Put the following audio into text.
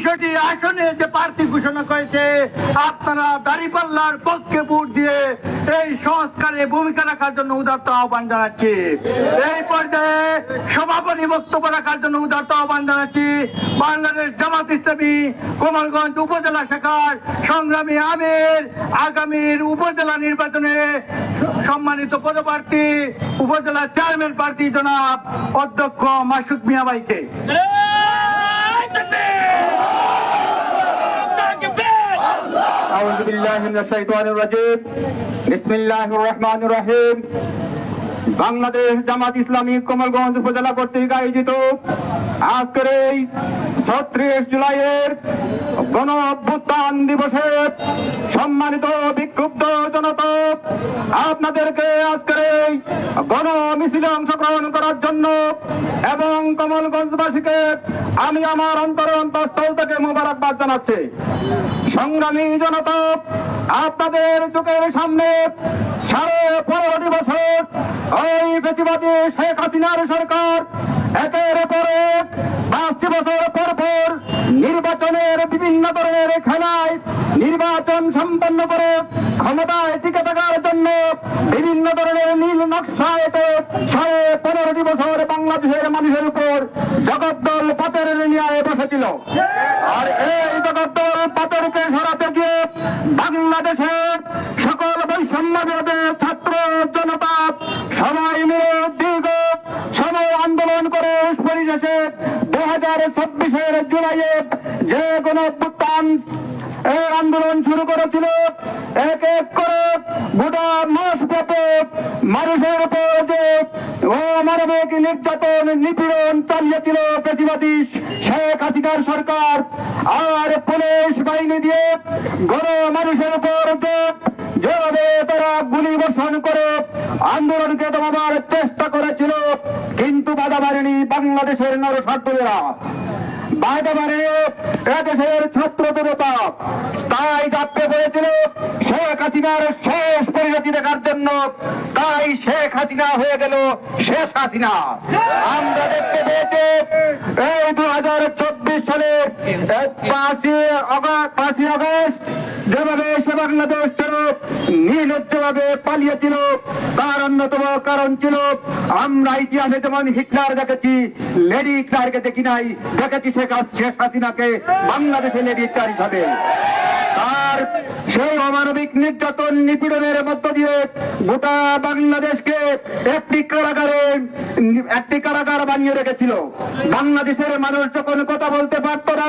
65টি আসনে যে প্রার্থী ঘোষণা করেছে, আপনারা দাঁড়িপাল্লার পক্ষে ভোট দিয়ে এই সংস্কারে ভূমিকা রাখার জন্য উদাত্ত আহ্বান জানাচ্ছি। এই পর্যায়ে সভাপতি বক্তব্য রাখার জন্য উদাত্ত আহ্বান জানাচ্ছি বাংলাদেশ জামাত ইসলামী কোমলগঞ্জ উপজেলা শাখার সংগ্রামী আমির, আগামীর উপজেলা নির্বাচনে সম্মানিত পদপ্রার্থী উপজেলা চেয়ারম্যান প্রার্থী জনাব অধ্যক্ষ মাসুদ মিয়া ভাইকে। আউযু বিল্লাহি মিনাশ শাইতানির রাজিম। বিসমিল্লাহির রহমানির রহিম। বাংলাদেশ জামাত ইসলামী কোমলগঞ্জ উপজেলা কর্তৃক আয়োজিত আজকের এই 36 জুলাইয়ের গণ অভ্যুত্থান দিবসে সম্মানিত বিক্ষুব্ধ জনতা, আপনাদেরকে আজকের এই গণ মিছিলে অংশগ্রহণ করার জন্য এবং কমলগঞ্জবাসীকে আমি আমার অন্তঃস্থল থেকে মোবারকবাদ জানাচ্ছি। সংগ্রামী জনতা, আপনাদের চোখের সামনে 15.5 বছর ওই বেশিবাদী শেখ হাসিনার সরকার একের পর এক 5 বছর পর পর নির্বাচনের বিভিন্ন ধরনের খেলায় নির্বাচন সম্পন্ন করে ক্ষমতায় টিকে থাকার জন্য বিভিন্ন ধরনের নীল নকশা এঁকে 15.5 বছর বাংলাদেশের মানুষের উপর জগদ্দল পাথর নিয়ে বসেছিল। আর এই জগদ্দল পাথরকে সরাতে গিয়ে বাংলাদেশের সকল বৈষম্যবিরোধী ছাত্র জনতা সবাই মিলে দীর্ঘ সময় আন্দোলন করে পরিশেষে 2024-এর জুলাইয়ে যে গণ অভ্যুত্থান এই আন্দোলন শুরু করেছিল, এক এক করে গোটা মাস ব্যাপক মানুষের উপর যে অমানবিক নির্যাতন নিপীড়ন চালিয়েছিল প্রতিবাদী শেখ হাসিনার সরকার, আর পুলিশ বাহিনী দিয়ে গণ মানুষের উপর যেভাবে তারা গুলি বর্ষণ করে আন্দোলনকে দমাবার চেষ্টা করেছিল, কিন্তু বাধা মারেনি বাংলাদেশের নরসার্থীরা, বাধা মারেনি এদেশের ছাত্র জনতা। তাই ঝাঁপিয়ে পড়েছিল শেখ হাসিনার শেষ পরিণতি দেখার জন্য। তাই শেখ হাসিনা হয়ে গেল শেষ হাসিনা। আমরা দেখতে পেয়েছি এই 2024 সালের 5ই আগস্ট যেভাবে সে বাংলাদেশ নির্লজ্জভাবে পালিয়েছিল, তার অন্যতম কারণ ছিল আমরা ইতিহাসে যেমন হিটলার দেখেছি, লেডি হিটলারকে দেখি নাই, দেখেছি শেখ হাসিনাকে বাংলাদেশে লেডি হিটলার হিসাবে। তার সেই অমানবিক নির্যাতন নিপীড়নের মধ্য দিয়ে গোটা বাংলাদেশকে একটি কারাগার বানিয়ে রেখেছিল। বাংলাদেশের মানুষ যখন কথা বলতে পারত না,